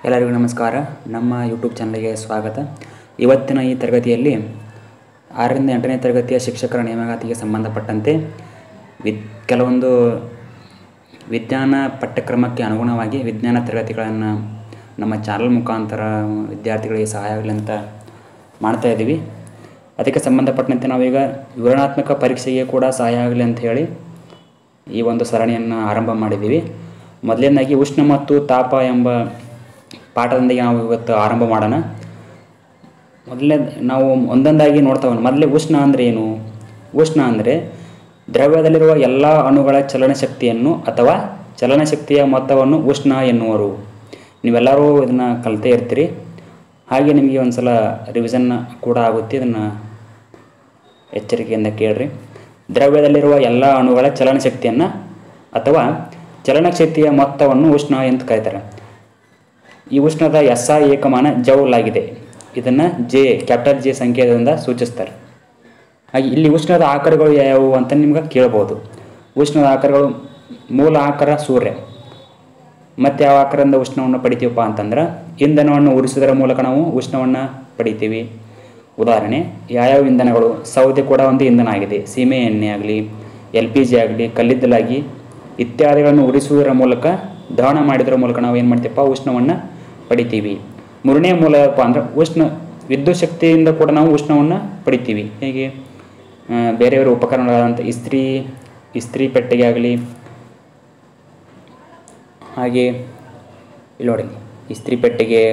ಎಲ್ಲರಿಗೂ ನಮಸ್ಕಾರ. ನಮ್ಮ ಯೂಟ್ಯೂಬ್ ಚಾನಲ್ಗೆ ಸ್ವಾಗತ. ಇವತ್ತಿನ ಈ ತರಗತಿಯಲ್ಲಿ 6ರಿಂದ 8ನೇ ತರಗತಿಯ ಶಿಕ್ಷಕರ ನೇಮಕಾತಿಗೆ ಸಂಬಂಧಪಟ್ಟಂತೆ ಕೆಲವೊಂದು ವಿಜ್ಞಾನ ಪಠ್ಯಕ್ರಮಕ್ಕೆ ಅನುಗುಣವಾಗಿ ವಿಜ್ಞಾನ ತರಗತಿಗಳನ್ನು ನಮ್ಮ ಚಾನಲ್ ಮುಖಾಂತರ ವಿದ್ಯಾರ್ಥಿಗಳಿಗೆ ಸಹಾಯ ಆಗಲಿ ಅಂತ ಮಾಡ್ತಾ ಇದ್ದೀವಿ. ಅದಕ್ಕೆ ಸಂಬಂಧಪಟ್ಟಂತೆ ನಾವೀಗ ವಿವರಣಾತ್ಮಕ ಪರೀಕ್ಷೆಗೆ ಕೂಡ ಸಹಾಯ ಆಗಲಿ ಅಂತ ಹೇಳಿ ಈ ಒಂದು ಸರಣಿಯನ್ನು ಆರಂಭ ಮಾಡಿದ್ದೀವಿ. ಮೊದಲನೇದಾಗಿ ಉಷ್ಣ ಮತ್ತು ತಾಪ ಎಂಬ ಪಾಠದೊಂದಿಗೆ ನಾವು ಇವತ್ತು ಆರಂಭ ಮಾಡೋಣ. ಮೊದಲನೇ ನಾವು ಒಂದೊಂದಾಗಿ ನೋಡ್ತಾ ಹೋಗೋಣ. ಮೊದಲೇ ಉಷ್ಣ ಅಂದರೆ ಏನು? ಉಷ್ಣ ಅಂದರೆ ದ್ರವ್ಯದಲ್ಲಿರುವ ಎಲ್ಲ ಅಣುಗಳ ಚಲನಶಕ್ತಿಯನ್ನು ಅಥವಾ ಚಲನಶಕ್ತಿಯ ಮೊತ್ತವನ್ನು ಉಷ್ಣ ಎನ್ನುವರು. ನೀವೆಲ್ಲರೂ ಇದನ್ನು ಕಲಿತೇ ಇರ್ತೀರಿ. ಹಾಗೆ ನಿಮಗೆ ಒಂದು ಸಲ ರಿವಿಷನ್ ಕೂಡ ಆಗುತ್ತೆ. ಇದನ್ನು ಎಚ್ಚರಿಕೆಯಿಂದ ಕೇಳಿರಿ. ದ್ರವ್ಯದಲ್ಲಿರುವ ಎಲ್ಲ ಅಣುಗಳ ಚಲನಶಕ್ತಿಯನ್ನು ಅಥವಾ ಚಲನಶಕ್ತಿಯ ಮೊತ್ತವನ್ನು ಉಷ್ಣ ಎಂದು ಕರೀತಾರೆ. ಈ ಉಷ್ಣದ SI ಏಕಮಾನ ಜೌಲ್ ಆಗಿದೆ. ಇದನ್ನು ಕ್ಯಾಪಿಟಲ್ ಜೆ ಸಂಕೇತದಿಂದ ಸೂಚಿಸ್ತಾರೆ. ಹಾಗೆ ಇಲ್ಲಿ ಉಷ್ಣದ ಆಕಾರಗಳು ಯಾವುವು ಅಂತ ನಿಮ್ಗೆ ಕೇಳ್ಬೋದು. ಉಷ್ಣದ ಆಕಾರಗಳು ಮೂಲ ಆಕಾರ ಸೂರ್ಯ. ಮತ್ತು ಯಾವ ಆಕಾರದಿಂದ ಉಷ್ಣವನ್ನು ಪಡಿತೀವಪ್ಪ ಅಂತಂದ್ರೆ ಇಂಧನವನ್ನು ಉರಿಸೋದರ ಮೂಲಕ ನಾವು ಉಷ್ಣವನ್ನು ಪಡಿತೀವಿ. ಉದಾಹರಣೆ ಯಾವ್ಯಾವ ಇಂಧನಗಳು? ಸೌದೆ ಕೂಡ ಒಂದು ಇಂಧನ ಆಗಿದೆ. ಸೀಮೆ ಎಣ್ಣೆ ಆಗಲಿ, LPG ಆಗಲಿ, ಕಲ್ಲಿದ್ದಲಾಗಿ ಇತ್ಯಾದಿಗಳನ್ನು ಉರಿಸುವುದರ ಮೂಲಕ ದಹನ ಮಾಡಿದರ ಮೂಲಕ ನಾವು ಏನು ಮಾಡ್ತೀವಪ್ಪ? ಉಷ್ಣವನ್ನು ಪಡಿತೀವಿ. ಮೂರನೇ ಮೂಲ ಏನಪ್ಪ ಅಂದ್ರೆ ವಿದ್ಯುತ್ ಶಕ್ತಿಯಿಂದ ಕೂಡ ನಾವು ಉಷ್ಣವನ್ನು ಪಡಿತೀವಿ. ಹೇಗೆ? ಬೇರೆ ಬೇರೆ ಉಪಕರಣಗಳಾದಂಥ ಇಸ್ತ್ರಿ ಪೆಟ್ಟಿಗೆ ಆಗಲಿ, ಹಾಗೆ ಇಲ್ಲಿ ನೋಡಿ ಇಸ್ತ್ರಿ ಪೆಟ್ಟಿಗೆ,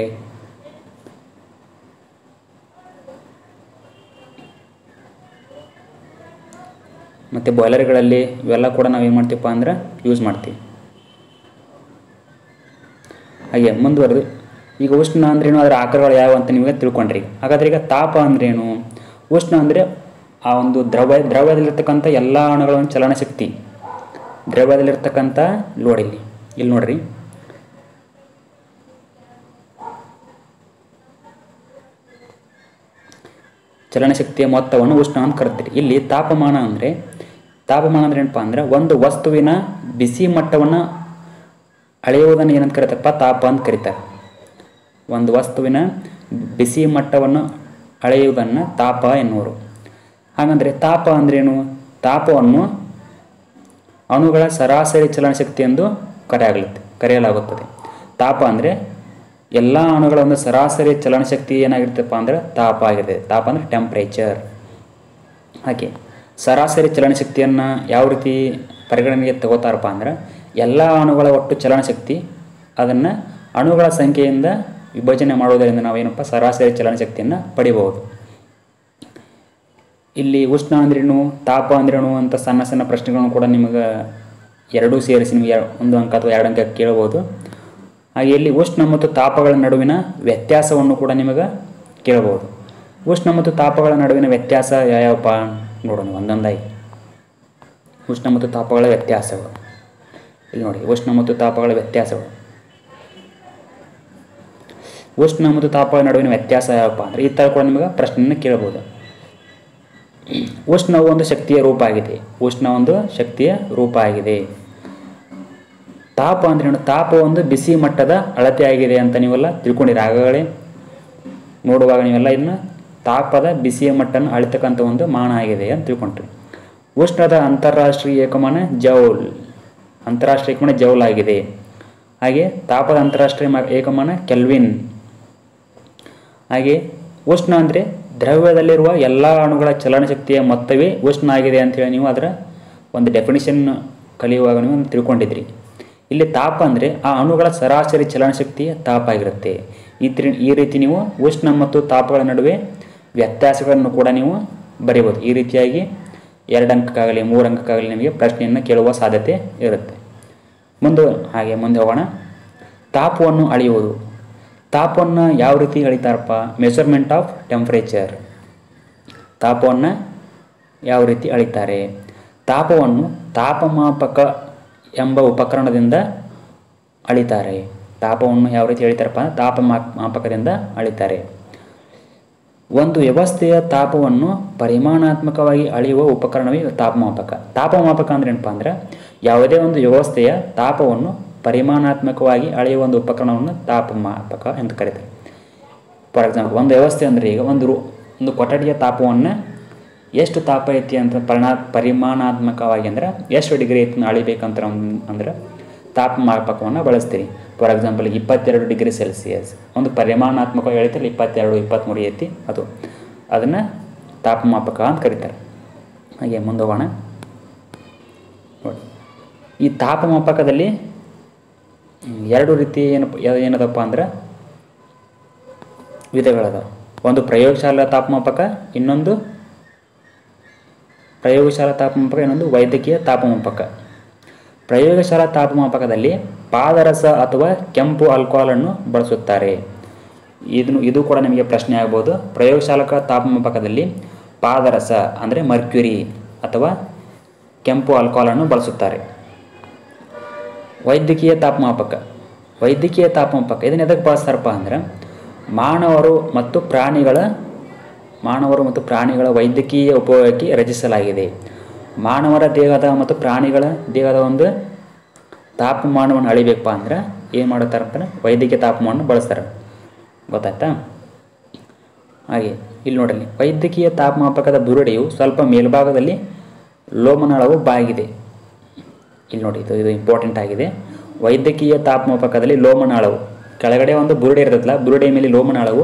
ಮತ್ತು ಬಾಯ್ಲರ್ಗಳಲ್ಲಿ ಇವೆಲ್ಲ ಕೂಡ ನಾವು ಏನು ಮಾಡ್ತೀವಪ್ಪ ಅಂದ್ರೆ ಯೂಸ್ ಮಾಡ್ತೀವಿ. ಹಾಗೆ ಮುಂದುವರೆದು ಈಗ ಉಷ್ಣ ಅಂದ್ರೇನು, ಅದರ ಆಕಾರಗಳು ಯಾವ ಅಂತ ನಿಮಗೆ ತಿಳ್ಕೊಂಡ್ರಿ. ಹಾಗಾದ್ರೆ ಈಗ ತಾಪ ಅಂದ್ರೇನು? ಉಷ್ಣ ಅಂದರೆ ಆ ಒಂದು ದ್ರವ್ಯದಲ್ಲಿರ್ತಕ್ಕಂಥ ಎಲ್ಲ ಅಣುಗಳ ಒಂದು ಚಲನಶಕ್ತಿ. ದ್ರವ್ಯದಲ್ಲಿರ್ತಕ್ಕಂಥ ಇಲ್ಲಿ ನೋಡ್ರಿ, ಚಲನಶಕ್ತಿಯ ಮೊತ್ತವನ್ನು ಉಷ್ಣ ಅಂತ ಕರಿತೀರಿ. ಇಲ್ಲಿ ತಾಪಮಾನ ಅಂದ್ರೆ ಏನಪ್ಪ ಅಂದ್ರೆ ಒಂದು ವಸ್ತುವಿನ ಬಿಸಿ ಮಟ್ಟವನ್ನು ಅಳೆಯುವುದನ್ನು ಏನಂತ ಕರೀತಾರಪ್ಪ? ತಾಪ ಅಂತ ಕರೀತಾರೆ. ಒಂದು ವಸ್ತುವಿನ ಬಿಸಿ ಮಟ್ಟವನ್ನು ಅಳೆಯುವುದನ್ನು ತಾಪ ಎನ್ನುವರು. ಹಾಗಂದರೆ ತಾಪ ಅಂದ್ರೇನು? ತಾಪವನ್ನು ಅಣುಗಳ ಸರಾಸರಿ ಚಲನಶಕ್ತಿ ಎಂದು ಕರೆಯಲಾಗುತ್ತದೆ. ತಾಪ ಅಂದರೆ ಎಲ್ಲ ಅಣುಗಳ ಒಂದು ಸರಾಸರಿ ಚಲನಶಕ್ತಿ ಏನಾಗಿರ್ತಪ್ಪ ಅಂದ್ರೆ ತಾಪ ಆಗಿರ್ತದೆ. ತಾಪ ಅಂದರೆ ಟೆಂಪ್ರೇಚರ್. ಹಾಗೆ ಸರಾಸರಿ ಚಲನಶಕ್ತಿಯನ್ನು ಯಾವ ರೀತಿ ಪರಿಗಣನೆಗೆ ತಗೋತಾರಪ್ಪ ಅಂದ್ರೆ ಎಲ್ಲ ಅಣುಗಳ ಒಟ್ಟು ಚಲನಶಕ್ತಿ ಅದನ್ನು ಅಣುಗಳ ಸಂಖ್ಯೆಯಿಂದ ವಿಭಜನೆ ಮಾಡುವುದರಿಂದ ನಾವೇನಪ್ಪ ಸರಾಸರಿ ಚಲನಶಕ್ತಿಯನ್ನು ಪಡಿಬಹುದು. ಇಲ್ಲಿ ಉಷ್ಣ ಅಂದ್ರೇನು, ತಾಪ ಅಂದ್ರೇನು ಅಂತ ಸಣ್ಣ ಸಣ್ಣ ಪ್ರಶ್ನೆಗಳನ್ನು ಕೂಡ ನಿಮಗೆ ಎರಡೂ ಸೇರಿಸಿ ನಿಮಗೆ 1 ಅಂಕ ಅಥವಾ 2 ಅಂಕ ಕೇಳಬಹುದು. ಹಾಗೆ ಇಲ್ಲಿ ಉಷ್ಣ ಮತ್ತು ತಾಪಗಳ ನಡುವಿನ ವ್ಯತ್ಯಾಸವನ್ನು ಕೂಡ ನಿಮಗೆ ಕೇಳಬಹುದು. ಉಷ್ಣ ಮತ್ತು ತಾಪಗಳ ನಡುವಿನ ವ್ಯತ್ಯಾಸ ಯಾವಪ್ಪ ನೋಡೋಣ ಒಂದೊಂದಾಗಿ. ಉಷ್ಣ ಮತ್ತು ತಾಪಗಳ ವ್ಯತ್ಯಾಸಗಳು ಇಲ್ಲಿ ನೋಡಿ. ಉಷ್ಣ ಮತ್ತು ತಾಪಗಳ ವ್ಯತ್ಯಾಸಗಳು. ಉಷ್ಣ ಮತ್ತು ತಾಪಗಳ ನಡುವಿನ ವ್ಯತ್ಯಾಸ ಯಾವಪ್ಪ ಅಂದರೆ ಈ ಥರ ಕೂಡ ನಿಮಗೆ ಪ್ರಶ್ನೆಯನ್ನು ಕೇಳಬಹುದು. ಉಷ್ಣವು ಒಂದು ಶಕ್ತಿಯ ರೂಪ ಆಗಿದೆ. ಉಷ್ಣ ಒಂದು ಶಕ್ತಿಯ ರೂಪ ಆಗಿದೆ. ತಾಪ ಅಂದ್ರೆ ತಾಪ ಒಂದು ಬಿಸಿ ಮಟ್ಟದ ಅಳತೆ ಆಗಿದೆ ಅಂತ ನೀವೆಲ್ಲ ತಿಳ್ಕೊಂಡಿರಿ. ಆಗಾಗಲೇ ನೋಡುವಾಗ ನೀವೆಲ್ಲ ಇದನ್ನು ತಾಪದ ಬಿಸಿಯ ಮಟ್ಟನ್ನು ಅಳಿತಕ್ಕಂಥ ಒಂದು ಮಾನ ಆಗಿದೆ ಅಂತ ತಿಳ್ಕೊಂಡ್ರಿ. ಉಷ್ಣದ ಅಂತಾರಾಷ್ಟ್ರೀಯ ಏಕಮಾನ ಜೌಲ್ ಆಗಿದೆ. ಹಾಗೆ ತಾಪದ ಅಂತಾರಾಷ್ಟ್ರೀಯ ಏಕಮಾನ ಕೆಲ್ವಿನ್. ಹಾಗೆ ಉಷ್ಣ ಅಂದರೆ ದ್ರವ್ಯದಲ್ಲಿರುವ ಎಲ್ಲ ಅಣುಗಳ ಚಲನಶಕ್ತಿಯ ಮೊತ್ತವೇ ಉಷ್ಣ ಆಗಿದೆ ಅಂತೇಳಿ ನೀವು ಅದರ ಒಂದು ಡೆಫಿನಿಷನ್ ಕಲಿಯುವಾಗ ನೀವು ತಿಳ್ಕೊಂಡಿದ್ರಿ. ಇಲ್ಲಿ ತಾಪ ಅಂದರೆ ಆ ಅಣುಗಳ ಸರಾಸರಿ ಚಲನಶಕ್ತಿಯ ತಾಪ ಆಗಿರುತ್ತೆ. ಈ ರೀತಿ ನೀವು ಉಷ್ಣ ಮತ್ತು ತಾಪಗಳ ನಡುವೆ ವ್ಯತ್ಯಾಸಗಳನ್ನು ಕೂಡ ನೀವು ಬರೀಬೋದು. ಈ ರೀತಿಯಾಗಿ 2 ಅಂಕಕ್ಕಾಗಲಿ 3 ಅಂಕಕ್ಕಾಗಲಿ ನಿಮಗೆ ಪ್ರಶ್ನೆಯನ್ನು ಕೇಳುವ ಸಾಧ್ಯತೆ ಇರುತ್ತೆ. ಮುಂದೆ ಹೋಗೋಣ. ತಾಪವನ್ನು ಅಳೆಯುವುದು. ತಾಪವನ್ನು ಯಾವ ರೀತಿ ಅಳಿತಾರಪ್ಪ? Measurement of temperature. ತಾಪವನ್ನು ಯಾವ ರೀತಿ ಅಳಿತಾರೆ? ತಾಪವನ್ನು ತಾಪಮಾಪಕ ಎಂಬ ಉಪಕರಣದಿಂದ ಅಳಿತಾರೆ. ತಾಪವನ್ನು ಯಾವ ರೀತಿ ಅಳಿತಾರಪ್ಪ? ತಾಪಮಾಪಕದಿಂದ ಅಳಿತಾರೆ. ಒಂದು ವ್ಯವಸ್ಥೆಯ ತಾಪವನ್ನು ಪರಿಮಾಣಾತ್ಮಕವಾಗಿ ಅಳೆಯುವ ಉಪಕರಣವೇ ತಾಪಮಾಪಕ. ತಾಪಮಾಪಕ ಅಂದ್ರೆ ಏನಪ್ಪ ಅಂದ್ರೆ ಯಾವುದೇ ಒಂದು ವ್ಯವಸ್ಥೆಯ ತಾಪವನ್ನು ಪರಿಮಾಣಾತ್ಮಕವಾಗಿ ಅಳೆಯುವ ಒಂದು ಉಪಕರಣವನ್ನು ತಾಪಮಾಪಕ ಎಂದು ಕರೀತಾರೆ. ಫಾರ್ ಎಕ್ಸಾಂಪಲ್, ಒಂದು ವ್ಯವಸ್ಥೆ ಅಂದರೆ ಈಗ ಒಂದು ಕೊಠಡಿಯ ತಾಪವನ್ನು ಎಷ್ಟು ತಾಪ ಐತಿ ಅಂತ ಪರಿಮಾಣಾತ್ಮಕವಾಗಿ ಅಂದರೆ ಎಷ್ಟು ಡಿಗ್ರಿ ಐತಿ ಅಳಿಬೇಕಂತ ಅಂದ್ರೆ ತಾಪಮಾಪಕವನ್ನು ಬಳಸ್ತೀರಿ. ಫಾರ್ ಎಕ್ಸಾಂಪಲ್, 22 ಡಿಗ್ರಿ ಸೆಲ್ಸಿಯಸ್ ಒಂದು ಪರಿಮಾಣಾತ್ಮಕವಾಗಿ ಹೇಳ್ತಾರೆ, 22, 23 ಐತಿ, ಅದನ್ನು ತಾಪಮಾಪಕ ಅಂತ ಕರೀತಾರೆ. ಹಾಗೆ ಮುಂದೋಗೋಣ ನೋಡಿ. ಈ ತಾಪಮಾಪಕದಲ್ಲಿ 2 ರೀತಿ ಏನದಪ್ಪ ಅಂದ್ರೆ ವಿಧಗಳದಾವ. ಒಂದು ಪ್ರಯೋಗಶಾಲಾ ತಾಪಮಾಪಕ, ಇನ್ನೊಂದು ವೈದ್ಯಕೀಯ ತಾಪಮಾಪಕ. ಪ್ರಯೋಗಶಾಲಾ ತಾಪಮಾಪಕದಲ್ಲಿ ಪಾದರಸ ಅಥವಾ ಕೆಂಪು ಆಲ್ಕೋಹಾಲನ್ನು ಬಳಸುತ್ತಾರೆ. ಇದು ಕೂಡ ನಿಮಗೆ ಪ್ರಶ್ನೆ ಆಗ್ಬೋದು. ಪ್ರಯೋಗಶಾಲಾ ತಾಪಮಾಪಕದಲ್ಲಿ ಪಾದರಸ ಅಂದರೆ ಮರ್ಕ್ಯುರಿ ಅಥವಾ ಕೆಂಪು ಆಲ್ಕೋಹಾಲನ್ನು ಬಳಸುತ್ತಾರೆ. ವೈದ್ಯಕೀಯ ತಾಪಮಾಪಕ ಇದನ್ನು ಎದಕ್ಕೆ ಬಳಸ್ತಾರಪ್ಪ ಅಂದ್ರೆ ಮಾನವರು ಮತ್ತು ಪ್ರಾಣಿಗಳ ವೈದ್ಯಕೀಯ ಉಪಯೋಗಕ್ಕೆ ರಚಿಸಲಾಗಿದೆ. ಮಾನವರ ದೇಹದ ಮತ್ತು ಪ್ರಾಣಿಗಳ ದೇಹದ ಒಂದು ತಾಪಮಾನವನ್ನು ಅಳಿಬೇಕಪ್ಪ ಅಂದ್ರೆ ಏನು ಮಾಡ್ತಾರೆ ಅಂತಾರೆ, ವೈದ್ಯಕೀಯ ತಾಪಮಾನವನ್ನು ಬಳಸ್ತಾರೆ. ಗೊತ್ತಾಯ್ತಾ? ಹಾಗೆ ಇಲ್ಲಿ ನೋಡಲಿ, ವೈದ್ಯಕೀಯ ತಾಪಮಾಪಕದ ಬುರುಡೆಯು ಸ್ವಲ್ಪ ಮೇಲ್ಭಾಗದಲ್ಲಿ ಲೋಮನಾಳವು ಬಾಗಿದೆ. ಇಲ್ಲಿ ನೋಡಿ, ಇದು ಇಂಪಾರ್ಟೆಂಟ್ ಆಗಿದೆ. ವೈದ್ಯಕೀಯ ತಾಪಮಾಪಕದಲ್ಲಿ ಲೋಮನಾಳವು ಕೆಳಗಡೆ ಒಂದು ಬುರುಡೆ ಇರ್ತದಲ್ಲ, ಬುರುಡೆ ಮೇಲೆ ಲೋಮನಾಳವು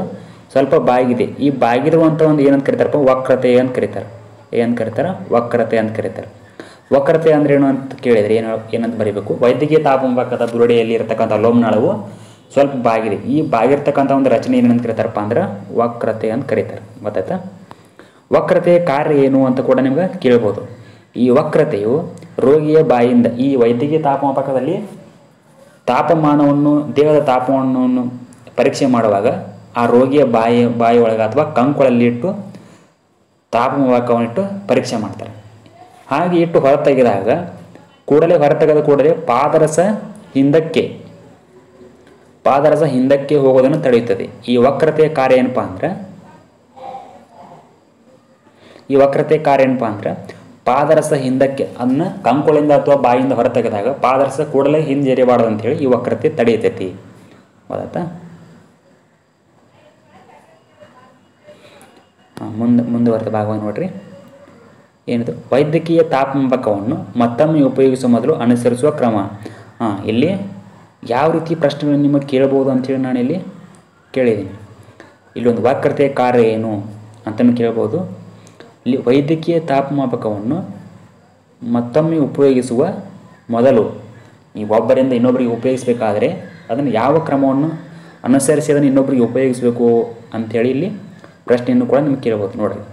ಸ್ವಲ್ಪ ಬಾಗಿದೆ. ಈ ಬಾಗಿರುವಂಥ ಒಂದು ಏನಂತ ಕರೀತಾರಪ್ಪ, ವಕ್ರತೆ ಅಂತ ಕರೀತಾರೆ. ವಕ್ರತೆ ಅಂತ ಕರೀತಾರೆ. ವಕ್ರತೆ ಅಂದ್ರೆ ಏನು ಅಂತ ಕೇಳಿದರೆ ಏನಂತ ಬರೀಬೇಕು, ವೈದ್ಯಕೀಯ ತಾಪಮಾಪಕದ ಬುರುಡೆಯಲ್ಲಿ ಇರತಕ್ಕಂಥ ಲೋಮನಾಳವು ಸ್ವಲ್ಪ ಬಾಗಿದೆ. ಈ ಬಾಗಿರ್ತಕ್ಕಂಥ ಒಂದು ರಚನೆ ಏನಂತ ಕರೀತಾರಪ್ಪ ಅಂದ್ರೆ ವಕ್ರತೆ ಅಂತ ಕರೀತಾರೆ. ಗೊತ್ತಾಯ್ತಾ? ವಕ್ರತೆಯ ಕಾರ್ಯ ಏನು ಅಂತ ಕೂಡ ನಿಮ್ಗೆ ಕೇಳ್ಬೋದು. ಈ ವಕ್ರತೆಯು ರೋಗಿಯ ಬಾಯಿಂದ, ಈ ವೈದ್ಯಕೀಯ ತಾಪಮಾಪಕದಲ್ಲಿ ದೇಹದ ತಾಪಮಾನವನ್ನು ಪರೀಕ್ಷೆ ಮಾಡುವಾಗ ಆ ರೋಗಿಯ ಬಾಯಿ ಒಳಗೆ ಅಥವಾ ಕಂಕುಳಲ್ಲಿ ಇಟ್ಟು ತಾಪಮಾಪಕವನ್ನಿಟ್ಟು ಪರೀಕ್ಷೆ ಮಾಡ್ತಾರೆ. ಹಾಗೆ ಇಟ್ಟು ಹೊರತೆಗೆದ ಕೂಡಲೇ ಪಾದರಸ ಹಿಂದಕ್ಕೆ ಹೋಗೋದನ್ನು ತಡೆಯುತ್ತದೆ. ಈ ವಕ್ರತೆಯ ಕಾರ್ಯ ಏನಪ್ಪ ಅಂದ್ರೆ ಪಾದರಸ ಹಿಂದಕ್ಕೆ ಅದನ್ನ ಕಂಕುಳಿಂದ ಅಥವಾ ಬಾಯಿಂದ ಹೊರತೆಗೆದಾಗ ಪಾದರಸ ಕೂಡಲೇ ಹಿಂಜರಿಬಾರ್ದು ಅಂತೇಳಿ ಈ ವಕ್ರತೆ ತಡೆಯುತ್ತೈತಿ. ಹೌದಾ? ಮುಂದುವರೆದ ಭಾಗವನ್ನು ನೋಡ್ರಿ. ಏನಿದು? ವೈದ್ಯಕೀಯ ತಾಪಮಾಪಕವನ್ನು ಮತ್ತೊಮ್ಮೆ ಉಪಯೋಗಿಸುವ ಮೊದಲು ಅನುಸರಿಸುವ ಕ್ರಮ. ಇಲ್ಲಿ ಯಾವ ರೀತಿ ಪ್ರಶ್ನೆಗಳನ್ನು ನಿಮಗೆ ಕೇಳಬಹುದು ಅಂತೇಳಿ ನಾನು ಇಲ್ಲಿ ಕೇಳಿದ್ದೀನಿ. ಇಲ್ಲೊಂದು ವಕ್ರತೆಯ ಕಾರ್ಯ ಏನು ಅಂತಲೂ ಕೇಳ್ಬೋದು. ಇಲ್ಲಿ ವೈದ್ಯಕೀಯ ತಾಪಮಾಪಕವನ್ನು ಮತ್ತೊಮ್ಮೆ ಉಪಯೋಗಿಸುವ ಮೊದಲು ಈ ಒಬ್ಬರಿಂದ ಇನ್ನೊಬ್ಬರಿಗೆ ಉಪಯೋಗಿಸಬೇಕಾದ್ರೆ ಅದನ್ನು ಯಾವ ಕ್ರಮವನ್ನು ಅನುಸರಿಸಿ ಅದನ್ನು ಇನ್ನೊಬ್ಬರಿಗೆ ಉಪಯೋಗಿಸಬೇಕು ಅಂಥೇಳಿ ಇಲ್ಲಿ ಪ್ರಶ್ನೆಯನ್ನು ಕೂಡ ನಿಮಗೆ ಕೇಳ್ಬೋದು. ನೋಡಿರಿ,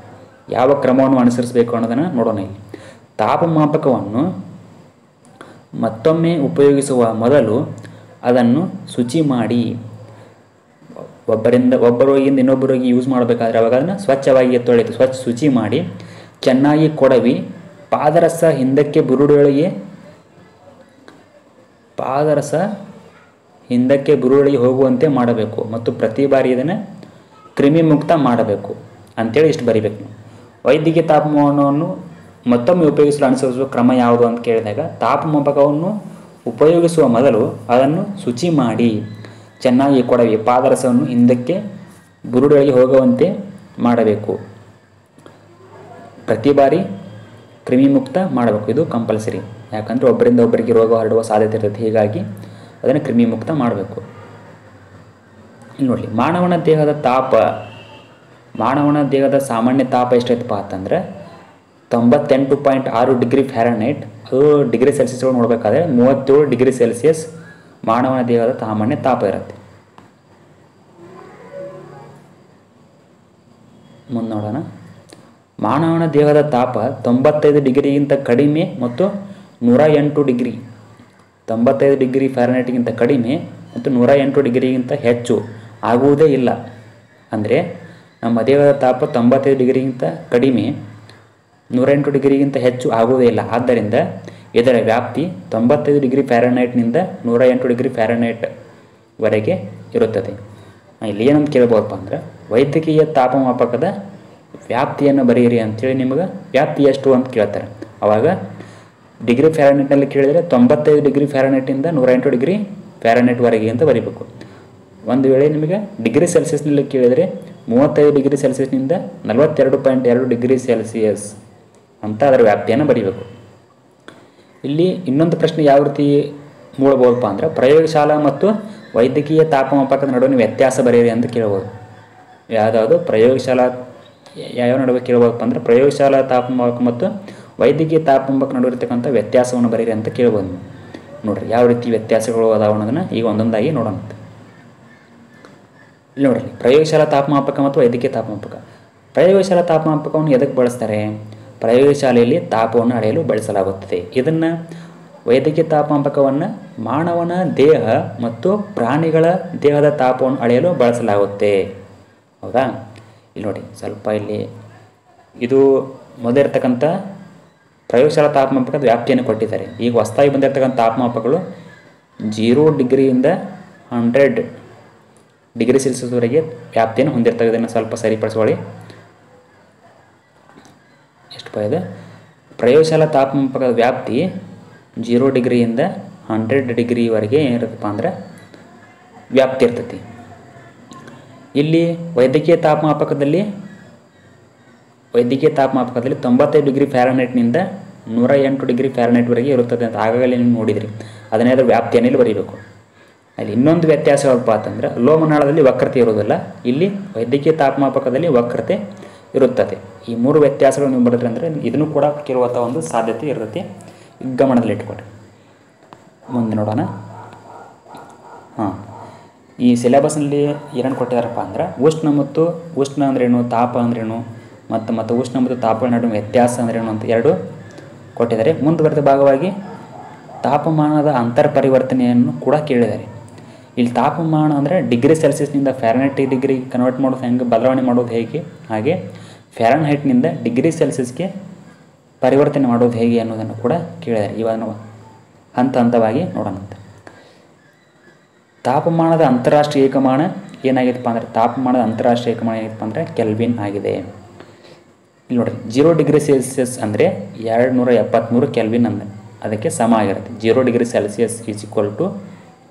ಯಾವ ಕ್ರಮವನ್ನು ಅನುಸರಿಸಬೇಕು ಅನ್ನೋದನ್ನು ನೋಡೋಣ. ಇಲ್ಲಿ ತಾಪಮಾಪಕವನ್ನು ಮತ್ತೊಮ್ಮೆ ಉಪಯೋಗಿಸುವ ಮೊದಲು ಅದನ್ನು ಶುಚಿ ಮಾಡಿ, ಒಬ್ಬ ರೋಗಿಯಿಂದ ಇನ್ನೊಬ್ಬ ರೋಗಿ ಯೂಸ್ ಮಾಡಬೇಕಾದ್ರೆ ಅವಾಗ ಅದನ್ನು ಸ್ವಚ್ಛವಾಗಿ ಶುಚಿ ಮಾಡಿ ಚೆನ್ನಾಗಿ ಕೊಡವಿ ಪಾದರಸ ಹಿಂದಕ್ಕೆ ಬುರುಡೆಯೊಳಗೆ ಹೋಗುವಂತೆ ಮಾಡಬೇಕು ಮತ್ತು ಪ್ರತಿ ಬಾರಿ ಇದನ್ನು ಕ್ರಿಮಿ ಮುಕ್ತ ಮಾಡಬೇಕು ಅಂಥೇಳಿ ಇಷ್ಟು ಬರಿಬೇಕು. ವೈದ್ಯಕೀಯ ತಾಪಮಾನವನ್ನು ಮತ್ತೊಮ್ಮೆ ಉಪಯೋಗಿಸಲು ಅನುಸರಿಸುವ ಕ್ರಮ ಯಾವುದು ಅಂತ ಕೇಳಿದಾಗ ತಾಪಮಾಪಕವನ್ನು ಉಪಯೋಗಿಸುವ ಮೊದಲು ಅದನ್ನು ಶುಚಿ ಮಾಡಿ ಚೆನ್ನಾಗಿ ಕೊಡವಿ ಪಾದರಸವನ್ನು ಹಿಂದಕ್ಕೆ ಬುರುಡೆಯೊಳಗೆ ಹೋಗುವಂತೆ ಮಾಡಬೇಕು, ಪ್ರತಿ ಬಾರಿ ಕ್ರಿಮಿ ಮುಕ್ತ ಮಾಡಬೇಕು. ಇದು ಕಂಪಲ್ಸರಿ, ಯಾಕಂದರೆ ಒಬ್ಬರಿಂದ ಒಬ್ಬರಿಗೆ ರೋಗ ಹರಡುವ ಸಾಧ್ಯತೆ ಇರುತ್ತೆ. ಹೀಗಾಗಿ ಅದನ್ನು ಕ್ರಿಮಿ ಮುಕ್ತ ಮಾಡಬೇಕು. ಇಲ್ಲಿ ನೋಡಿ, ಮಾನವನ ದೇಹದ ಸಾಮಾನ್ಯ ತಾಪ ಎಷ್ಟೈತಪ್ಪ ಅಂತಂದರೆ 98.6 ಡಿಗ್ರಿ ಫ್ಯಾರನೈಟ್. ಅದು ಡಿಗ್ರಿ ಸೆಲ್ಸಿಯಸ್ ನೋಡಬೇಕಾದ್ರೆ 37 ಡಿಗ್ರಿ ಸೆಲ್ಸಿಯಸ್ ಮಾನವನ ದೇಹದ ಸಾಮಾನ್ಯ ತಾಪ ಇರುತ್ತೆ. ಮುಂದೆ ನೋಡೋಣ. ಮಾನವನ ದೇಹದ ತಾಪ 95 ಡಿಗ್ರಿಗಿಂತ ಕಡಿಮೆ ಮತ್ತು 108 ಡಿಗ್ರಿ 95 ಡಿಗ್ರಿ ಫ್ಯಾರನೈಟ್ಗಿಂತ ಕಡಿಮೆ ಮತ್ತು 108 ಡಿಗ್ರಿಗಿಂತ ಹೆಚ್ಚು ಆಗುವುದೇ ಇಲ್ಲ. ಅಂದರೆ ನಮ್ಮ ದೇಹದ ತಾಪ 95 ಡಿಗ್ರಿಗಿಂತ ಕಡಿಮೆ 108 ಡಿಗ್ರಿಗಿಂತ ಹೆಚ್ಚು ಆಗುವುದೇ ಇಲ್ಲ. ಆದ್ದರಿಂದ ಇದರ ವ್ಯಾಪ್ತಿ 95 ಡಿಗ್ರಿ ಫ್ಯಾರನೈಟ್ನಿಂದ 108 ಡಿಗ್ರಿ ಫ್ಯಾರನೈಟ್ವರೆಗೆ ಇರುತ್ತದೆ. ಇಲ್ಲಿ ಏನಂತ ಕೇಳ್ಬೋದಪ್ಪ ಅಂದ್ರೆ ವೈದ್ಯಕೀಯ ತಾಪಮಾಪಕದ ವ್ಯಾಪ್ತಿಯನ್ನು ಬರೆಯಿರಿ ಅಂಥೇಳಿ ನಿಮಗೆ ವ್ಯಾಪ್ತಿ ಎಷ್ಟು ಅಂತ ಕೇಳ್ತಾರೆ. ಆವಾಗ ಡಿಗ್ರಿ ಫ್ಯಾರನೈಟ್ನಲ್ಲಿ ಕೇಳಿದರೆ 95 ಡಿಗ್ರಿ ಫ್ಯಾರನೈಟಿಂದ 108 ಡಿಗ್ರಿ ಫ್ಯಾರನೈಟ್ವರೆಗೆ ಅಂತ ಬರೀಬೇಕು. ಒಂದು ವೇಳೆ ನಿಮಗೆ ಡಿಗ್ರಿ ಸೆಲ್ಸಿಯಸ್ನಲ್ಲಿ ಕೇಳಿದರೆ 35 ಡಿಗ್ರಿ ಸೆಲ್ಸಿಯಸ್ನಿಂದ 42.2 ಡಿಗ್ರಿ ಸೆಲ್ಸಿಯಸ್ ಅಂತ ಅದರ ವ್ಯಾಪ್ತಿಯನ್ನು ಬರೀಬೇಕು. ಇಲ್ಲಿ ಇನ್ನೊಂದು ಪ್ರಶ್ನೆ ಯಾವ ರೀತಿ ಮೂಡಬಹುದಪ್ಪ ಅಂದರೆ ಪ್ರಯೋಗಶಾಲಾ ಮತ್ತು ವೈದ್ಯಕೀಯ ತಾಪಮಾಪಕದ ನಡುವಿನ ವ್ಯತ್ಯಾಸ ಬರೆಯಿರಿ ಅಂತ ಕೇಳ್ಬೋದು. ಯಾವುದಾವುದು ಪ್ರಯೋಗಶಾಲಾ ಯಾವ ನಡುವೆ ಕೇಳ್ಬೋದಪ್ಪ ಅಂದರೆ ಪ್ರಯೋಗಶಾಲಾ ತಾಪಮಾಪಕ ಮತ್ತು ವೈದ್ಯಕೀಯ ತಾಪಮಾಪಕ ನಡುವೆ ಇರತಕ್ಕಂಥ ವ್ಯತ್ಯಾಸವನ್ನು ಬರೀರಿ ಅಂತ ಕೇಳ್ಬೋದು. ನೋಡಿರಿ ಯಾವ ರೀತಿ ವ್ಯತ್ಯಾಸಗಳು ಅದಾವ ಅನ್ನೋದನ್ನು ಈಗ ಒಂದೊಂದಾಗಿ ನೋಡೋಣ. ಇಲ್ಲಿ ನೋಡಿರಿ ಪ್ರಯೋಗಶಾಲಾ ತಾಪಮಾಪಕ ಮತ್ತು ವೈದ್ಯಕೀಯ ತಾಪಮಾಪಕ. ಪ್ರಯೋಗಶಾಲಾ ತಾಪಮಾಪಕವನ್ನು ಎದಕ್ಕೆ ಬಳಸ್ತಾರೆ? ಪ್ರಯೋಗಶಾಲೆಯಲ್ಲಿ ತಾಪವನ್ನು ಅಳೆಯಲು ಬಳಸಲಾಗುತ್ತದೆ. ಇದನ್ನು ವೈದ್ಯಕೀಯ ತಾಪಮಾಪಕವನ್ನು ಮಾನವನ ದೇಹ ಮತ್ತು ಪ್ರಾಣಿಗಳ ದೇಹದ ತಾಪವನ್ನು ಅಳೆಯಲು ಬಳಸಲಾಗುತ್ತೆ. ಹೌದಾ? ಇಲ್ಲಿ ನೋಡಿ ಸ್ವಲ್ಪ ಇಲ್ಲಿ ಇದು ಮೊದಲಿರ್ತಕ್ಕಂಥ ಪ್ರಯೋಗಶಾಲಾ ತಾಪಮಾಪಕದ ವ್ಯಾಪ್ತಿಯನ್ನು ಕೊಟ್ಟಿದ್ದಾರೆ. ಈಗ ಹೊಸದಾಗಿ ಬಂದಿರತಕ್ಕಂಥ ತಾಪಮಾಪಕಗಳು 0 ಡಿಗ್ರಿಯಿಂದ 100 ಡಿಗ್ರಿ ಸೆಲ್ಸಿಯಸ್ವರೆಗೆ ವ್ಯಾಪ್ತಿಯನ್ನು ಹೊಂದಿರ್ತವೆ. ಇದನ್ನು ಸ್ವಲ್ಪ ಸರಿಪಡಿಸ್ಕೊಳ್ಳಿ. ಎಷ್ಟು ಇದೆ? ಪ್ರಯೋಗಶಾಲಾ ತಾಪಮಾಪಕದ ವ್ಯಾಪ್ತಿ 0 ಡಿಗ್ರಿಯಿಂದ 100 ಡಿಗ್ರಿವರೆಗೆ ಏನಿರುತ್ತಪ್ಪ ಅಂದರೆ ವ್ಯಾಪ್ತಿ ಇರ್ತೈತಿ. ಇಲ್ಲಿ ವೈದ್ಯಕೀಯ ತಾಪಮಾಪಕದಲ್ಲಿ 95 ಡಿಗ್ರಿ ಫ್ಯಾರನೈಟ್ನಿಂದ 108 ಡಿಗ್ರಿ ಫ್ಯಾರನೈಟ್ವರೆಗೆ ಇರುತ್ತದೆ ಅಂತ ಆಗಾಗಲೇ ನೀವು ನೋಡಿದ್ರಿ. ಅದನ್ನೇ ಅದರ ವ್ಯಾಪ್ತಿಯನ್ನು ಇಲ್ಲಿ ಬರೀಬೇಕು. ಅಲ್ಲಿ ಇನ್ನೊಂದು ವ್ಯತ್ಯಾಸ ಯಾವಪ್ಪ ಅಂತಂದರೆ ಲೋಮನಾಳದಲ್ಲಿ ವಕ್ರತೆ ಇರುವುದಿಲ್ಲ. ಇಲ್ಲಿ ವೈದ್ಯಕೀಯ ತಾಪಮಾಪಕದಲ್ಲಿ ವಕ್ರತೆ ಇರುತ್ತದೆ. ಈ 3 ವ್ಯತ್ಯಾಸಗಳು ನೀವು ಬರೆದ್ರೆ ಅಂದರೆ ಇದನ್ನು ಕೂಡ ಕೇಳುವಂಥ ಒಂದು ಸಾಧ್ಯತೆ ಇರ್ತೈತಿ. ಗಮನದಲ್ಲಿ ಇಟ್ಕೊಳ್ರಿ. ಮುಂದೆ ನೋಡೋಣ. ಈ ಸಿಲೆಬಸ್ನಲ್ಲಿ ಏನೇನು ಕೊಟ್ಟಿದ್ದಾರಪ್ಪ ಅಂದ್ರೆ ಉಷ್ಣ ಅಂದ್ರೇನು, ತಾಪ ಅಂದ್ರೇನು, ಮತ್ತು ಉಷ್ಣ ಮತ್ತು ತಾಪ ನಡುವೆ ವ್ಯತ್ಯಾಸ ಅಂದ್ರೇನು ಅಂತ 2 ಕೊಟ್ಟಿದ್ದಾರೆ. ಮುಂದುವರೆದ ಭಾಗವಾಗಿ ತಾಪಮಾನದ ಅಂತರ್ ಪರಿವರ್ತನೆಯನ್ನು ಕೂಡ ಕೇಳಿದ್ದಾರೆ. ಇಲ್ಲಿ ತಾಪಮಾನ ಅಂದರೆ ಡಿಗ್ರಿ ಸೆಲ್ಸಿಯಸ್ನಿಂದ ಫ್ಯಾರನೈಟ್ ಡಿಗ್ರಿ ಕನ್ವರ್ಟ್ ಮಾಡೋದು ಹೆಂಗೆ, ಬದಲಾವಣೆ ಮಾಡೋದು ಹೇಗೆ, ಹಾಗೆ ಫ್ಯಾರನ್ಹೈಟ್ನಿಂದ ಡಿಗ್ರಿ ಸೆಲ್ಸಿಯಸ್ಗೆ ಪರಿವರ್ತನೆ ಮಾಡೋದು ಹೇಗೆ ಅನ್ನೋದನ್ನು ಕೂಡ ಕೇಳಿದ್ದಾರೆ. ಇವಾಗ ನಾವು ಹಂತವಾಗಿ ನೋಡೋಣ. ತಾಪಮಾನದ ಅಂತಾರಾಷ್ಟ್ರೀಯ ಏಕಮಾನ ಏನಾಗಿತ್ತಪ್ಪ ಅಂದರೆ ತಾಪಮಾನದ ಅಂತಾರಾಷ್ಟ್ರೀಯ ಏಕಮಾನ ಏನಿತ್ತಪ್ಪ ಅಂದರೆ ಕೆಲ್ವಿನ್ ಆಗಿದೆ. ಇಲ್ಲಿ ನೋಡಿರಿ 0 ಡಿಗ್ರಿ ಸೆಲ್ಸಿಯಸ್ ಅಂದರೆ 273 ಕೆಲ್ವಿನ್ ಅಂದರೆ ಅದಕ್ಕೆ ಸಮ ಆಗಿರುತ್ತೆ. 0 degree Celsius is equal to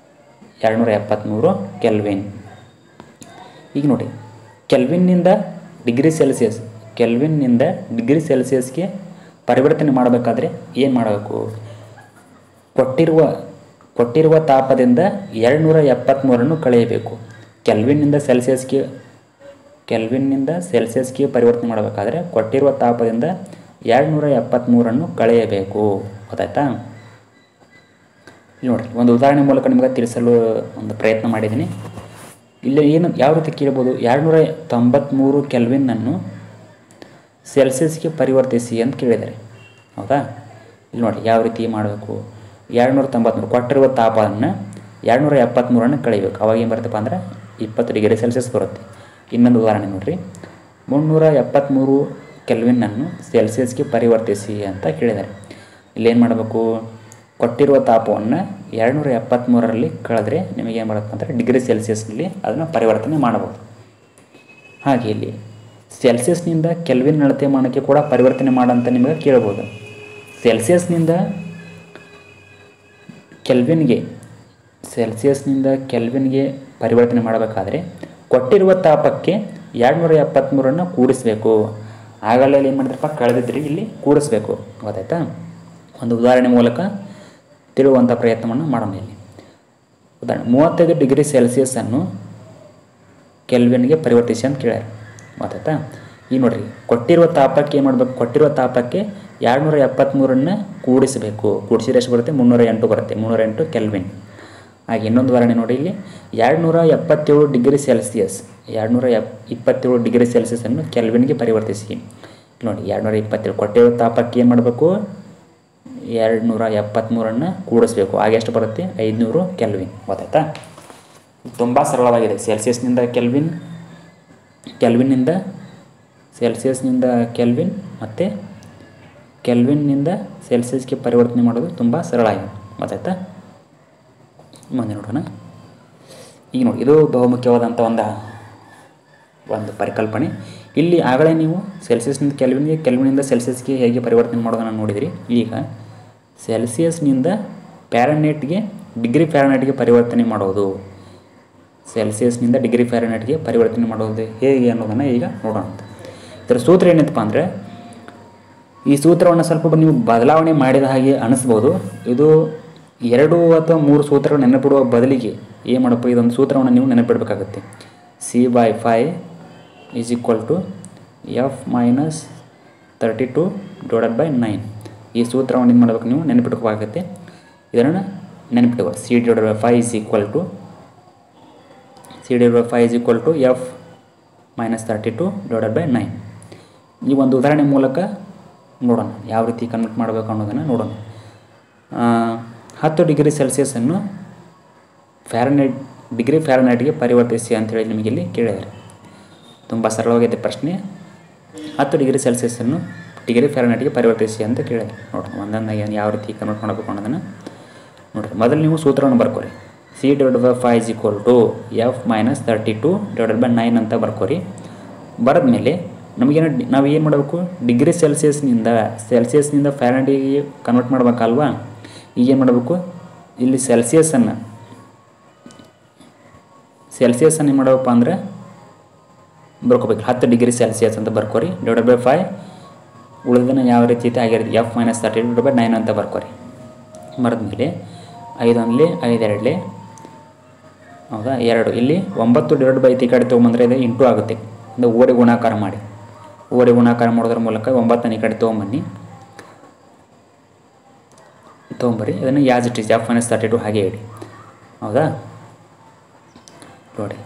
273 kelvin. ಈಗ ನೋಡಿ ಕೆಲ್ವಿನ್ನಿಂದ ಡಿಗ್ರಿ ಸೆಲ್ಸಿಯಸ್ಗೆ ಪರಿವರ್ತನೆ ಮಾಡಬೇಕಾದ್ರೆ ಏನು ಮಾಡಬೇಕು? ಕೊಟ್ಟಿರುವ ತಾಪದಿಂದ 273 ಕಳೆಯಬೇಕು. ಕೆಲ್ವಿನ್ನಿಂದ ಸೆಲ್ಸಿಯಸ್ಗೆ ಪರಿವರ್ತನೆ ಮಾಡಬೇಕಾದ್ರೆ ಕೊಟ್ಟಿರುವ ತಾಪದಿಂದ 273 ಕಳೆಯಬೇಕು. ಗೊತ್ತಾಯ್ತಾ? ಇಲ್ಲಿ ನೋಡಿ ಒಂದು ಉದಾಹರಣೆ ಮೂಲಕ ನಿಮಗೆ ತಿಳಿಸಲು ಒಂದು ಪ್ರಯತ್ನ ಮಾಡಿದ್ದೀನಿ. ಇಲ್ಲಿ ಯಾವ ರೀತಿ ಕೇಳ್ಬೋದು? 293 ಕೆಲ್ವಿನ್ನನ್ನು ಸೆಲ್ಸಿಯಸ್ಗೆ ಪರಿವರ್ತಿಸಿ ಅಂತ ಕೇಳಿದ್ದಾರೆ. ಹೌದಾ? ಇಲ್ಲಿ ನೋಡಿ ಯಾವ ರೀತಿ ಮಾಡಬೇಕು? 293 ಕೊಟ್ಟಿರುವ ತಾಪವನ್ನು 273 ಕಳೆಯಬೇಕು. ಅವಾಗ ಏನು ಬರುತ್ತಪ್ಪ ಅಂದರೆ 20 ಡಿಗ್ರಿ ಸೆಲ್ಸಿಯಸ್ ಬರುತ್ತೆ. ಇನ್ನೊಂದು ಉದಾಹರಣೆ ನೋಡಿರಿ. 373 ಕೆಲ್ವಿನ್ನನ್ನು ಸೆಲ್ಸಿಯಸ್ಗೆ ಪರಿವರ್ತಿಸಿ ಅಂತ ಕೇಳಿದ್ದಾರೆ. ಇಲ್ಲೇನು ಮಾಡಬೇಕು? ಕೊಟ್ಟಿರುವ ತಾಪವನ್ನು 273ರಲ್ಲಿ ಕಳೆದ್ರೆ ನಿಮಗೇನು ಬರುತ್ತೆ ಅಂದರೆ ಡಿಗ್ರಿ ಸೆಲ್ಸಿಯಸ್ನಲ್ಲಿ ಅದನ್ನು ಪರಿವರ್ತನೆ ಮಾಡಬಹುದು. ಹಾಗೆ ಇಲ್ಲಿ ಸೆಲ್ಸಿಯಸ್ನಿಂದ ಕೆಲ್ವಿನ್ ಅಳತೆಮಾನಕ್ಕೆ ಕೂಡ ಪರಿವರ್ತನೆ ಮಾಡಂತ ನಿಮಗೆ ಕೇಳ್ಬೋದು. ಸೆಲ್ಸಿಯಸ್ನಿಂದ ಕೆಲ್ವಿನ್ಗೆ ಪರಿವರ್ತನೆ ಮಾಡಬೇಕಾದ್ರೆ ಕೊಟ್ಟಿರುವ ತಾಪಕ್ಕೆ 273 ಕೂಡಿಸಬೇಕು. ಆಗಲೇ ಏನು ಮಾಡಿದ್ರಪ್ಪ? ಕಳೆದಿದ್ರಿ, ಇಲ್ಲಿ ಕೂಡಿಸ್ಬೇಕು. ಗೊತ್ತಾಯ್ತಾ? ಒಂದು ಉದಾಹರಣೆ ಮೂಲಕ ತಿಳುವಂಥ ಪ್ರಯತ್ನವನ್ನು ಮಾಡೋಣ. ಇಲ್ಲಿ ಉದಾಹರಣೆ 35 ಡಿಗ್ರಿ ಸೆಲ್ಸಿಯಸ್ಸನ್ನು ಕೆಲ್ವಿನ್ಗೆ ಪರಿವರ್ತಿಸಿ ಅಂತ ಕೇಳ್ಯಾರ. ಗೊತ್ತಾಯ್ತಾ? ಈಗ ನೋಡಿರಿ ಕೊಟ್ಟಿರುವ ತಾಪಕ್ಕೆ ಏನು ಮಾಡಬೇಕು? ಕೊಟ್ಟಿರುವ ತಾಪಕ್ಕೆ 273 ಕೂಡಿಸಬೇಕು. ಕೂಡಿಸಿದ್ರೆ ಎಷ್ಟು ಬರುತ್ತೆ? 308 ಬರುತ್ತೆ. 308 ಕೆಲ್ವಿನ್. ಹಾಗೆ ಇನ್ನೊಂದು ಉದಾಹರಣೆ ನೋಡಿ. ಇಲ್ಲಿ 227 ಡಿಗ್ರಿ ಸೆಲ್ಸಿಯಸ್ 227 ಡಿಗ್ರಿ ಸೆಲ್ಸಿಯಸ್ಸನ್ನು ಕೆಲ್ವಿನ್ಗೆ ಪರಿವರ್ತಿಸಿ. ನೋಡಿ 227 ಕೊಟ್ಟಿರುವ ತಾಪಕ್ಕೆ ಏನು ಮಾಡಬೇಕು? 273 ಕೂಡಿಸ್ಬೇಕು. ಆಗ ಎಷ್ಟು ಬರುತ್ತೆ? 500 ಕೆಲ್ವಿನ್. ಗೊತ್ತಾಯ್ತಾ? ತುಂಬ ಸರಳವಾಗಿದೆ. ಸೆಲ್ಸಿಯಸ್ನಿಂದ ಕೆಲ್ವಿನ್ ಮತ್ತು ಕೆಲ್ವಿನ್ನಿಂದ ಸೆಲ್ಸಿಯಸ್ಗೆ ಪರಿವರ್ತನೆ ಮಾಡೋದು ತುಂಬ ಸರಳ ಆಗಿದೆ. ಗೊತ್ತಾಯ್ತಾ? ಮುಂದೆ ನೋಡೋಣ. ಈಗ ನೋಡಿ ಇದು ಬಹುಮುಖ್ಯವಾದಂಥ ಒಂದು ಪರಿಕಲ್ಪನೆ. ಇಲ್ಲಿ ಆಗಲೇ ನೀವು ಸೆಲ್ಸಿಯಸ್ನಿಂದ ಕೆಲ್ವಿನ್ನಿಂದ ಸೆಲ್ಸಿಯಸ್ಗೆ ಹೇಗೆ ಪರಿವರ್ತನೆ ಮಾಡೋದನ್ನು ನೋಡಿದಿರಿ. ಈಗ ಸೆಲ್ಸಿಯಸ್ನಿಂದ ಫ್ಯಾರನ್ಹೀಟ್ಗೆ ಡಿಗ್ರಿ ಫ್ಯಾರನ್ಹೀಟ್ಗೆ ಪರಿವರ್ತನೆ ಮಾಡೋದು. ಸೆಲ್ಸಿಯಸ್ನಿಂದ ಡಿಗ್ರಿ ಫ್ಯಾರನ್ಹೀಟ್ಗೆ ಪರಿವರ್ತನೆ ಮಾಡೋದು ಹೇಗೆ ಅನ್ನೋದನ್ನು ಈಗ ನೋಡೋಣ. ಇದರ ಸೂತ್ರ ಏನಂತಪ್ಪ ಅಂದರೆ, ಈ ಸೂತ್ರವನ್ನು ಸ್ವಲ್ಪ ನೀವು ಬದಲಾವಣೆ ಮಾಡಿದ ಹಾಗೆ ಅನಿಸ್ಬೋದು. ಇದು 2 ಅಥವಾ 3 ಸೂತ್ರಗಳು ನೆನಪಿಡುವ ಬದಲಿಗೆ ಏನು ಮಾಡಪ್ಪ, ಇದೊಂದು ಸೂತ್ರವನ್ನು ನೀವು ನೆನಪಿಡಬೇಕಾಗುತ್ತೆ. C/5 = F - 32/9. ಈ ಸೂತ್ರವನ್ನು ಏನು ಮಾಡಬೇಕು, ನೀವು ನೆನಪಿಟ್ಕೋಬೇಕಾಗುತ್ತೆ. ಇದನ್ನು ನೆನಪಿಡುವ C/5 F - 32/9. ಈ ಒಂದು ಉದಾಹರಣೆ ಮೂಲಕ ನೋಡೋಣ ಯಾವ ರೀತಿ ಕನ್ವರ್ಟ್ ಮಾಡಬೇಕು ಅನ್ನೋದನ್ನು ನೋಡೋಣ. 10 ಡಿಗ್ರಿ ಸೆಲ್ಸಿಯಸನ್ನು ಡಿಗ್ರಿ ಫ್ಯಾರನ್ಹೀಟ್ಗೆ ಪರಿವರ್ತಿಸಿ ಅಂತೇಳಿ ನಿಮಗೆ ಇಲ್ಲಿ ಕೇಳಿದ್ದಾರೆ. ತುಂಬ ಸರಳವಾಗಿದೆ ಪ್ರಶ್ನೆ. 10 ಡಿಗ್ರಿ ಸೆಲ್ಸಿಯಸನ್ನು ಡಿಗ್ರಿ ಫ್ಯಾರನ್ಹೀಟ್ಗೆ ಪರಿವರ್ತಿಸಿ ಅಂತ ಕೇಳಿದ್ದಾರೆ. ನೋಡೋಣ ಒಂದೊಂದಾಗಿ ಯಾವ ರೀತಿ ಕನ್ವರ್ಟ್ ಮಾಡಬೇಕು ಅನ್ನೋದನ್ನು ನೋಡಿರಿ. ಮೊದಲು ನೀವು ಸೂತ್ರವನ್ನು ಬರ್ಕೋರಿ. C/5 = F - 32/9 ಅಂತ ಬರ್ಕೋರಿ. ಬರೆದ ಮೇಲೆ ನಾವು ಏನು ಮಾಡಬೇಕು, ಡಿಗ್ರಿ ಸೆಲ್ಸಿಯಸ್ನಿಂದ ಫ್ಯಾರನ್ಹೀಟ್ಗೆ ಕನ್ವರ್ಟ್ ಮಾಡಬೇಕಲ್ವಾ. ಈಗ ಏನು ಮಾಡಬೇಕು, ಇಲ್ಲಿ ಸೆಲ್ಸಿಯಸ್ಸನ್ನು ಏನು ಮಾಡಬೇಕಪ್ಪ ಅಂದರೆ ಬರ್ಕೋಬೇಕು. 10 ಡಿಗ್ರಿ ಸೆಲ್ಸಿಯಸ್ ಅಂತ ಬರ್ಕೋರಿ. /5 ಉಳಿದನ್ನು ಯಾವ ರೀತಿ ಐತೆ ಆಗಿರುತ್ತೆ F - 32/9 ಅಂತ ಬರ್ಕೋರಿ. ಬರೆದ್ಮೇಲೆ 5 1 5 2 ಹೌದಾ 2 ಇಲ್ಲಿ 9/5 ಈ ಕಡೆ ತೊಗೊಂಬಂದರೆ ಇದು ಇಂಟು ಆಗುತ್ತೆ. ಅಂದರೆ ಓರೆ ಗುಣಾಕಾರ ಮಾಡೋದ್ರ ಮೂಲಕ 9 ಈ ಕಡೆ ತೊಗೊಂಬರಿ. ಅದನ್ನು ಯಾಸ್ ಇಟ್ ಈಸ್ F - 32 ಹಾಗೆ ಇಡಿ. ಹೌದಾ ನೋಡಿ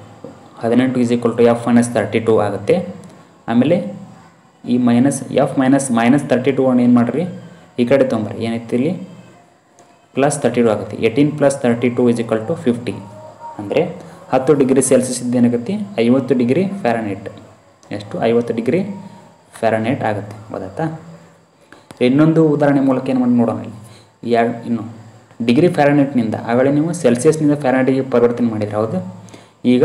18 = F - 32 ಆಗುತ್ತೆ. ಆಮೇಲೆ ಈ F - -32 ಅನ್ನು ಏನು ಮಾಡಿರಿ, ಈ ಕಡೆ ತೊಗೊಂಬರಿ. ಏನೈತಿ ಇಲ್ಲಿ +32 ಆಗುತ್ತೆ. 18 + 32 = 50. ಅಂದರೆ 10 ಡಿಗ್ರಿ ಸೆಲ್ಸಿಯಸ್ ಇದ್ದೇನಾಗುತ್ತೆ 50 ಡಿಗ್ರಿ ಫ್ಯಾರನ್ಹೀಟ್. ಎಷ್ಟು 50 ಡಿಗ್ರಿ ಫ್ಯಾರನ್ಹೀಟ್ ಆಗುತ್ತೆ. ಗೊತ್ತಾಯ್ತಾ. ಇನ್ನೊಂದು ಉದಾಹರಣೆ ಮೂಲಕ ಏನು ಮಾಡಿ ನೋಡೋಣ. ಇಲ್ಲಿ ಇನ್ನು ಡಿಗ್ರಿ ಫ್ಯಾರನ್ಹೀಟ್ನಿಂದ ಆಗಲೇ ನೀವು ಸೆಲ್ಸಿಯಸ್ನಿಂದ ಫ್ಯಾರನ್ಹೀಟ್ಗೆ ಪರಿವರ್ತನೆ ಮಾಡಿದ್ರೆ, ಹೌದು. ಈಗ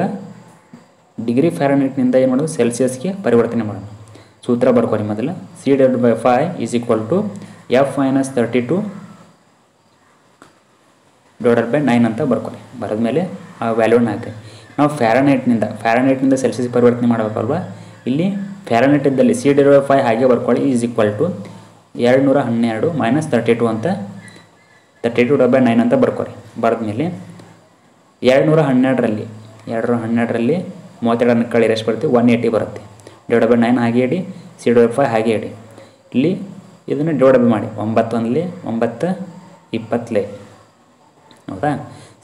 ಡಿಗ್ರಿ ಫ್ಯಾರನ್ಹೀಟ್ನಿಂದ ಏನು ಮಾಡೋದು, ಸೆಲ್ಸಿಯಸ್ಗೆ ಪರಿವರ್ತನೆ ಮಾಡೋಣ. ಸೂತ್ರ ಬರ್ಕೋರಿ. ಮೊದಲು C/5 = F - 32/9 ಅಂತ ಬರ್ಕೋರಿ. ಬರೆದ ಮೇಲೆ ಆ ವ್ಯಾಲ್ಯೂನ ಹಾಕಿ ನಾವು ಫ್ಯಾರನ್ಹೀಟ್ನಿಂದ ಸೆಲ್ಸಿಯಸ್ ಪರಿವರ್ತನೆ ಮಾಡಬೇಕಲ್ವ. ಇಲ್ಲಿ ಫ್ಯಾರನ್ಹೀಟ್ ಇದ್ದಲ್ಲಿ C/5 ಹಾಗೆ ಬರ್ಕೊಳ್ಳಿ. = 212 - 32 ಅಂತ 32/9 ಅಂತ ಬರ್ಕೋರಿ. ಬರೆದ ಮೇಲೆ 212ರಲ್ಲಿ 32 ಕಳೆಯಿರಿ ಎಷ್ಟು ಬರುತ್ತೆ, 180 ಬರುತ್ತೆ. /9 ಹಾಗೆ ಇಡಿ, C/5 ಹಾಗೆ ಇಡಿ. ಇಲ್ಲಿ ಇದನ್ನು ಡಿವೈಡ್ ಮಾಡಿ 9 1 9 20. ಹೌದಾ.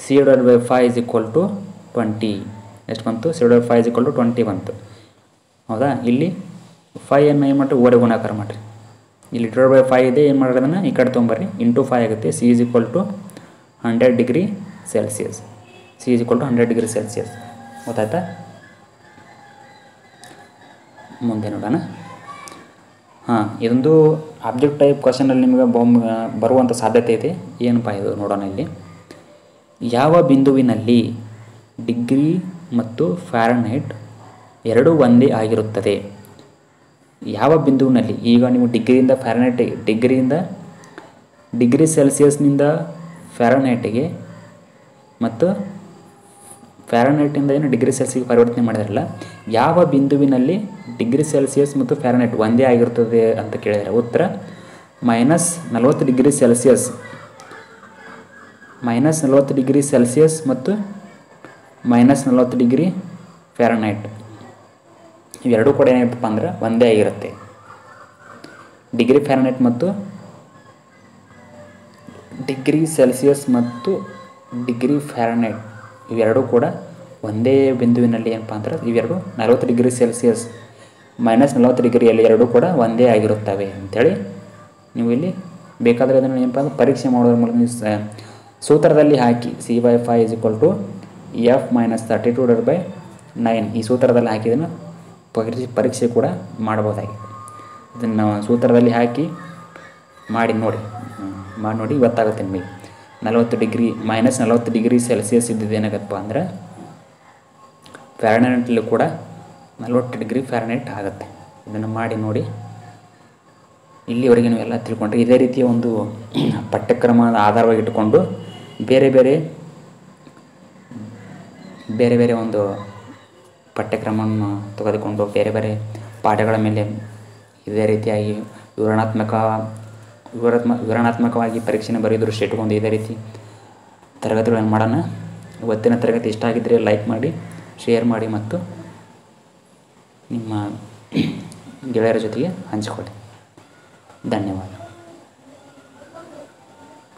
C/5 = 20 ಎಷ್ಟು ಬಂತು, C/5 = 20 ಬಂತು. ಹೌದಾ. ಇಲ್ಲಿ 5 ಏನು ಮಾಡಿರಿ, ಓರೆ ಗುಣಾಕಾರ ಮಾಡಿರಿ. ಇಲ್ಲಿ /5 ಇದೆ, ಏನು ಮಾಡಿರಿ ಅದನ್ನು ಈ ಕಡೆ ತೊಗೊಂಬರ್ರಿ. ಇಂಟು 5 ಆಗುತ್ತೆ. C = 100 degree Celsius. ಗೊತ್ತಾಯ್ತಾ. ಮುಂದೆ ನೋಡೋಣ. ಇದೊಂದು ಆಬ್ಜೆಕ್ಟ್ ಟೈಪ್ ಕ್ವಶನಲ್ಲಿ ನಿಮಗೆ ಬರುವಂಥ ಸಾಧ್ಯತೆ ಇದೆ. ಏನಪ್ಪ ಇದು ನೋಡೋಣ. ಇಲ್ಲಿ ಯಾವ ಬಿಂದುವಿನಲ್ಲಿ ಡಿಗ್ರಿ ಮತ್ತು ಫ್ಯಾರನ್ಹೀಟ್ ಎರಡೂ ಒಂದೇ ಆಗಿರುತ್ತದೆ. ಯಾವ ಬಿಂದುವಿನಲ್ಲಿ, ಈಗ ನೀವು ಡಿಗ್ರಿ ಸೆಲ್ಸಿಯಸ್ನಿಂದ ಫ್ಯಾರನ್ಹೀಟ್ಗೆ ಮತ್ತು ಫ್ಯಾರನ್ಹೀಟಿಂದ ಏನು ಡಿಗ್ರಿ ಸೆಲ್ಸಿಯಸ್ಗೆ ಪರಿವರ್ತನೆ ಮಾಡಿದಾರಲ್ಲ, ಯಾವ ಬಿಂದುವಿನಲ್ಲಿ ಡಿಗ್ರಿ ಸೆಲ್ಸಿಯಸ್ ಮತ್ತು ಫ್ಯಾರನ್ಹೀಟ್ ಒಂದೇ ಆಗಿರುತ್ತದೆ ಅಂತ ಕೇಳಿದರೆ ಉತ್ತರ -40 ಡಿಗ್ರಿ ಸೆಲ್ಸಿಯಸ್. -40 ಡಿಗ್ರಿ ಸೆಲ್ಸಿಯಸ್ ಮತ್ತು -40 ಡಿಗ್ರಿ ಫ್ಯಾರನ್ಹೀಟ್ ಇವೆರಡೂ ಕೂಡ ಏನಾಯ್ತಪ್ಪ ಅಂದ್ರೆ ಒಂದೇ ಆಗಿರುತ್ತೆ. ಡಿಗ್ರಿ ಫ್ಯಾರನ್ಹೀಟ್ ಮತ್ತು ಡಿಗ್ರಿ ಸೆಲ್ಸಿಯಸ್ ಮತ್ತು ಡಿಗ್ರಿ ಫ್ಯಾರನ್ಹೀಟ್ ಇವೆರಡೂ ಕೂಡ ಒಂದೇ ಬಿಂದುವಿನಲ್ಲಿ ಏನಪ್ಪ ಅಂದ್ರೆ ಇವೆರಡು 40 ಡಿಗ್ರಿ ಸೆಲ್ಸಿಯಸ್ -40 ಡಿಗ್ರಿಯಲ್ಲಿ ಎರಡೂ ಕೂಡ ಒಂದೇ ಆಗಿರುತ್ತವೆ ಅಂಥೇಳಿ ನೀವು ಇಲ್ಲಿ ಬೇಕಾದರೆ ಅದನ್ನು ಏನಪ್ಪ ಅಂದ್ರೆ ಪರೀಕ್ಷೆ ಮಾಡೋದ್ರ ಮೂಲಕ ನೀವು ಸೂತ್ರದಲ್ಲಿ ಹಾಕಿ C/5 = F - 32/9 ಈ ಸೂತ್ರದಲ್ಲಿ ಹಾಕಿದನ್ನು ಪರೀಕ್ಷೆ ಕೂಡ ಮಾಡಬಹುದಾಗಿದೆ. ಇದನ್ನು ಸೂತ್ರದಲ್ಲಿ ಹಾಕಿ ಮಾಡಿ ನೋಡಿ ಗೊತ್ತಾಗುತ್ತೆ ನಿಮಗೆ. -40 ಡಿಗ್ರಿ ಸೆಲ್ಸಿಯಸ್ ಇದ್ದಿದ್ದೇನಾಗತ್ತಪ್ಪ ಅಂದ್ರೆ ಫ್ಯಾರನ್ಹೀಟ್ಲಿ ಕೂಡ 40 ಡಿಗ್ರಿ ಫ್ಯಾರನ್ಹೀಟ್ ಆಗುತ್ತೆ. ಇದನ್ನು ಮಾಡಿ ನೋಡಿ. ಇಲ್ಲಿವರೆಗೆ ನೀವೆಲ್ಲ ತಿಳ್ಕೊಂಡ್ರೆ ಇದೇ ರೀತಿಯ ಒಂದು ಪಠ್ಯಕ್ರಮದ ಆಧಾರವಾಗಿ ಇಟ್ಟುಕೊಂಡು ಬೇರೆ ಬೇರೆ ಒಂದು ಪಠ್ಯಕ್ರಮವನ್ನು ತೆಗೆದುಕೊಂಡು ಬೇರೆ ಬೇರೆ ಪಾಠಗಳ ಮೇಲೆ ಇದೇ ರೀತಿಯಾಗಿ ವಿವರಣಾತ್ಮಕವಾಗಿ ಪರೀಕ್ಷೆನ ಬರೆಯೋ ದೃಷ್ಟಿ ಇಟ್ಕೊಂಡು ಇದೇ ರೀತಿ ತರಗತಿಗಳನ್ನು ಮಾಡೋಣ. ಇವತ್ತಿನ ತರಗತಿ ಇಷ್ಟ ಆಗಿದ್ದರೆ ಲೈಕ್ ಮಾಡಿ, ಶೇರ್ ಮಾಡಿ ಮತ್ತು ನಿಮ್ಮ ಗೆಳೆಯರ ಜೊತೆಗೆ ಹಂಚಿಕೊಳ್ಳಿ. ಧನ್ಯವಾದ.